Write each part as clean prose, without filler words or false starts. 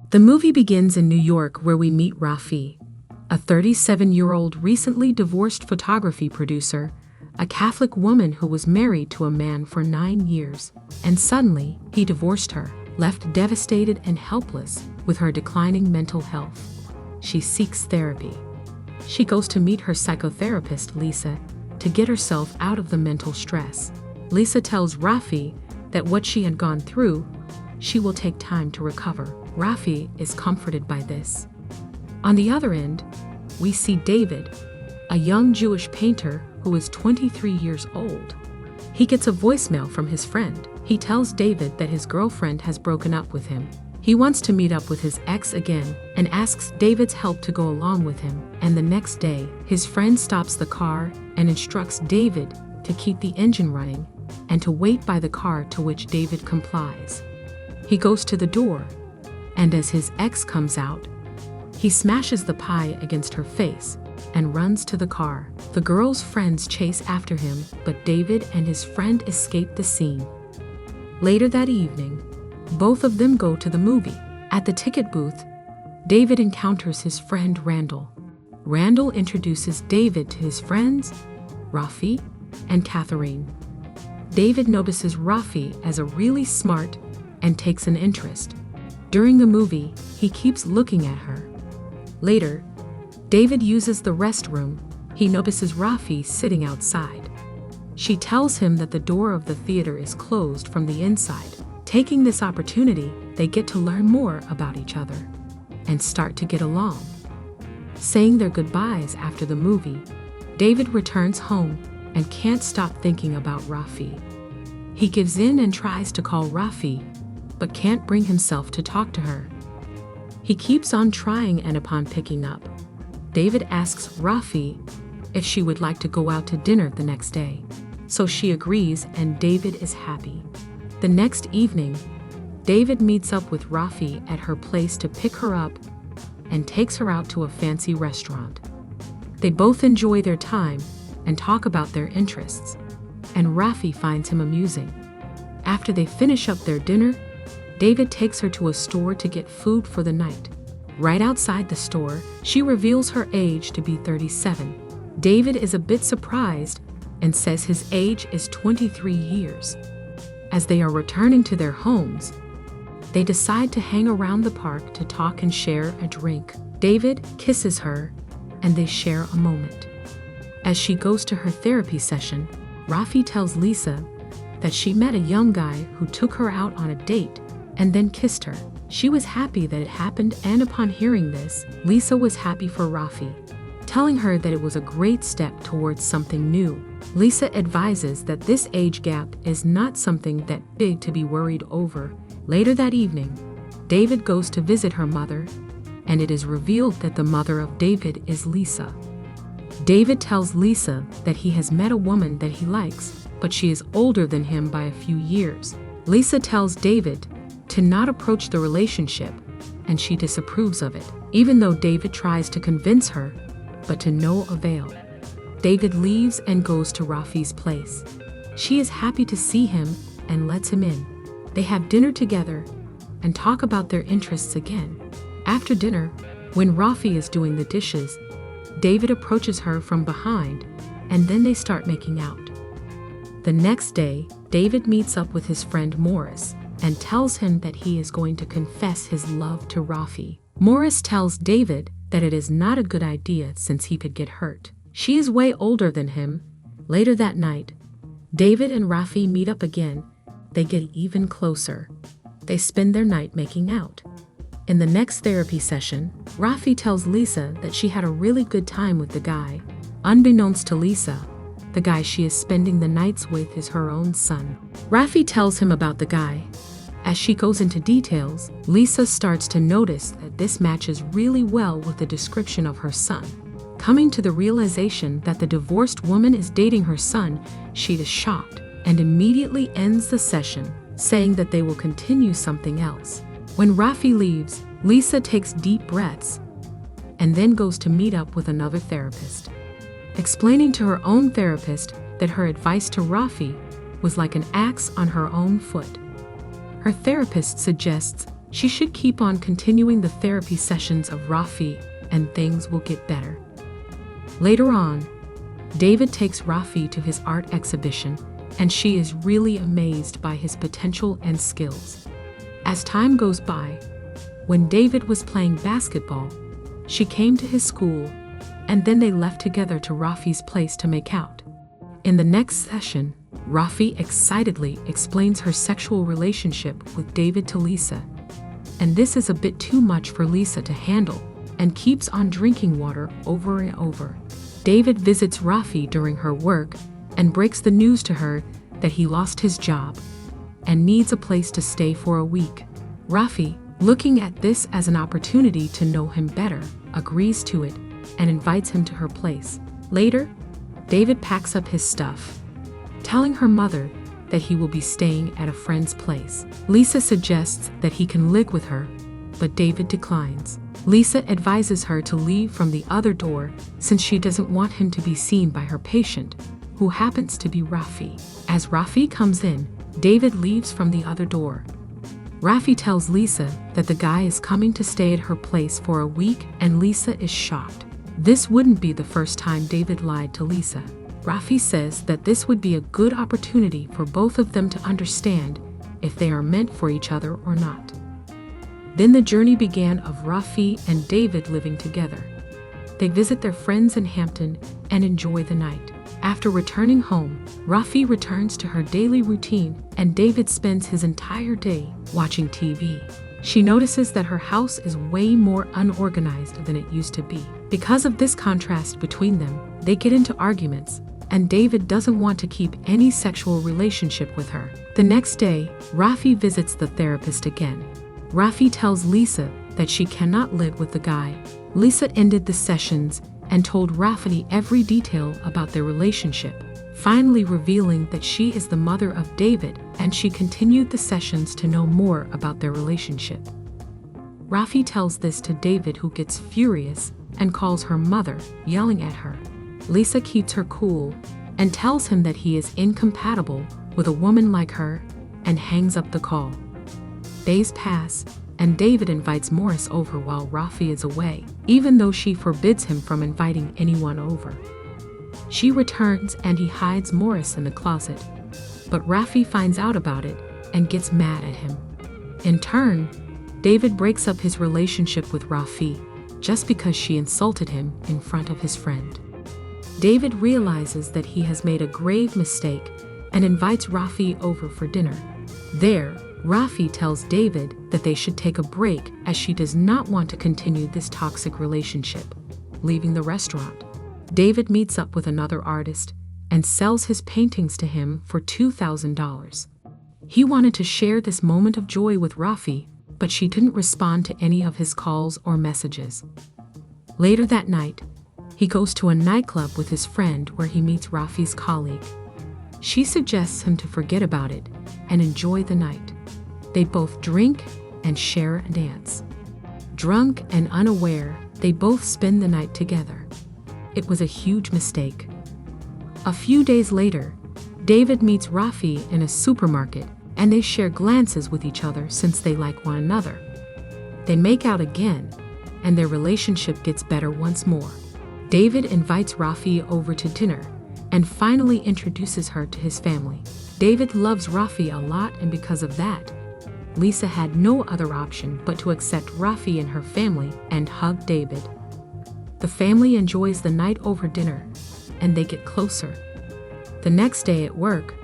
The movie begins in New York where we meet Rafi, a 37-year-old recently divorced photography producer, a Catholic woman who was married to a man for 9 years, and suddenly, he divorced her, left devastated and helpless with her declining mental health. She seeks therapy. She goes to meet her psychotherapist, Lisa, to get herself out of the mental stress. Lisa tells Rafi that what she had gone through, she will take time to recover. Rafi is comforted by this. On the other end, we see David, a young Jewish painter who is 23 years old. He gets a voicemail from his friend. He tells David that his girlfriend has broken up with him. He wants to meet up with his ex again and asks David's help to go along with him. And the next day, his friend stops the car and instructs David to keep the engine running and to wait by the car, to which David complies. He goes to the door, and as his ex comes out, he smashes the pie against her face and runs to the car. The girl's friends chase after him, but David and his friend escape the scene. Later that evening, both of them go to the movie. At the ticket booth, David encounters his friend Randall. Randall introduces David to his friends, Rafi and Catherine. David notices Rafi as a really smart and takes an interest. During the movie, he keeps looking at her. Later, David uses the restroom. He notices Rafi sitting outside. She tells him that the door of the theater is closed from the inside. Taking this opportunity, they get to learn more about each other and start to get along. Saying their goodbyes after the movie, David returns home and can't stop thinking about Rafi. He gives in and tries to call Rafi, but can't bring himself to talk to her. He keeps on trying, and upon picking up, David asks Rafi if she would like to go out to dinner the next day. So she agrees, and David is happy. The next evening, David meets up with Rafi at her place to pick her up and takes her out to a fancy restaurant. They both enjoy their time and talk about their interests, and Rafi finds him amusing. After they finish up their dinner, David takes her to a store to get food for the night. Right outside the store, she reveals her age to be 37. David is a bit surprised and says his age is 23 years. As they are returning to their homes, they decide to hang around the park to talk and share a drink. David kisses her, and they share a moment. As she goes to her therapy session, Rafi tells Lisa that she met a young guy who took her out on a date and then kissed her. She was happy that it happened, and upon hearing this, Lisa was happy for Rafi, telling her that it was a great step towards something new. Lisa advises that this age gap is not something that big to be worried over. Later that evening, David goes to visit her mother, and it is revealed that the mother of David is Lisa. David tells Lisa that he has met a woman that he likes, but she is older than him by a few years. Lisa tells David to not approach the relationship, and she disapproves of it, even though David tries to convince her, but to no avail. David leaves and goes to Rafi's place. She is happy to see him and lets him in. They have dinner together and talk about their interests again. After dinner, when Rafi is doing the dishes, David approaches her from behind, and then they start making out. The next day, David meets up with his friend Morris and tells him that he is going to confess his love to Rafi. Morris tells David that it is not a good idea since he could get hurt. She is way older than him. Later that night, David and Rafi meet up again. They get even closer. They spend their night making out. In the next therapy session, Rafi tells Lisa that she had a really good time with the guy. Unbeknownst to Lisa, the guy she is spending the nights with is her own son. Rafi tells him about the guy. As she goes into details, Lisa starts to notice that this matches really well with the description of her son. Coming to the realization that the divorced woman is dating her son, she is shocked and immediately ends the session, saying that they will continue something else. When Rafi leaves, Lisa takes deep breaths and then goes to meet up with another therapist, explaining to her own therapist that her advice to Rafi was like an axe on her own foot. Her therapist suggests She should keep on continuing the therapy sessions of Rafi and things will get better. Later on, David takes Rafi to his art exhibition and she is really amazed by his potential and skills. As time goes by, when David was playing basketball, she came to his school and then they left together to Rafi's place to make out. In the next session, Rafi excitedly explains her sexual relationship with David to Lisa. And this is a bit too much for Lisa to handle and keeps on drinking water over and over. David visits Rafi during her work and breaks the news to her that he lost his job and needs a place to stay for a week. Rafi, looking at this as an opportunity to know him better, agrees to it and invites him to her place. Later, David packs up his stuff, telling her mother that he will be staying at a friend's place. Lisa suggests that he can live with her, but David declines. Lisa advises her to leave from the other door since she doesn't want him to be seen by her patient, who happens to be Rafi. As Rafi comes in, David leaves from the other door. Rafi tells Lisa that the guy is coming to stay at her place for a week and Lisa is shocked. This wouldn't be the first time David lied to Lisa. Rafi says that this would be a good opportunity for both of them to understand if they are meant for each other or not. Then the journey began of Rafi and David living together. They visit their friends in Hampton and enjoy the night. After returning home, Rafi returns to her daily routine and David spends his entire day watching TV. She notices that her house is way more unorganized than it used to be. Because of this contrast between them, they get into arguments, and David doesn't want to keep any sexual relationship with her. The next day, Rafi visits the therapist again. Rafi tells Lisa that she cannot live with the guy. Lisa ended the sessions and told Rafi every detail about their relationship, finally revealing that she is the mother of David, and she continued the sessions to know more about their relationship. Rafi tells this to David, who gets furious and calls her mother, yelling at her. Lisa keeps her cool and tells him that he is incompatible with a woman like her and hangs up the call. Days pass, and David invites Morris over while Rafi is away, even though she forbids him from inviting anyone over. She returns and he hides Morris in the closet, but Rafi finds out about it and gets mad at him. In turn, David breaks up his relationship with Rafi just because she insulted him in front of his friend. David realizes that he has made a grave mistake and invites Rafi over for dinner. There, Rafi tells David that they should take a break as she does not want to continue this toxic relationship. Leaving the restaurant, David meets up with another artist and sells his paintings to him for $2,000. He wanted to share this moment of joy with Rafi, but she didn't respond to any of his calls or messages. Later that night, he goes to a nightclub with his friend where he meets Rafi's colleague. She suggests him to forget about it and enjoy the night. They both drink and share a dance. Drunk and unaware, they both spend the night together. It was a huge mistake. A few days later, David meets Rafi in a supermarket and they share glances with each other since they like one another. They make out again, and their relationship gets better once more. David invites Rafi over to dinner and finally introduces her to his family. David loves Rafi a lot, and because of that, Lisa had no other option but to accept Rafi and her family and hug David. The family enjoys the night over dinner, and they get closer. The next day at work,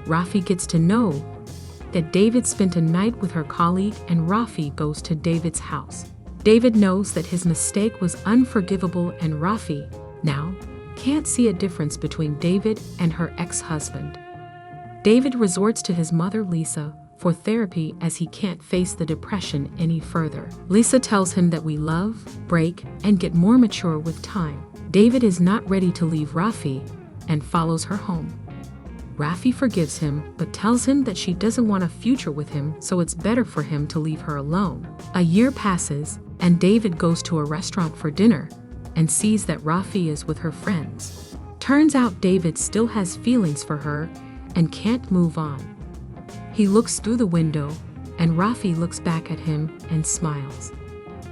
Rafi gets to know that David spent a night with her colleague, and Rafi goes to David's house. David knows that his mistake was unforgivable, and Rafi, now, can't see a difference between David and her ex-husband. David resorts to his mother, Lisa, for therapy as he can't face the depression any further. Lisa tells him that we love, break, and get more mature with time. David is not ready to leave Rafi and follows her home. Rafi forgives him but tells him that she doesn't want a future with him, so it's better for him to leave her alone. A year passes, and David goes to a restaurant for dinner and sees that Rafi is with her friends. Turns out David still has feelings for her and can't move on. He looks through the window and Rafi looks back at him and smiles.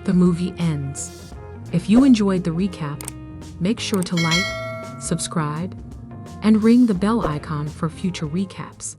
The movie ends. If you enjoyed the recap, make sure to like, subscribe, and ring the bell icon for future recaps.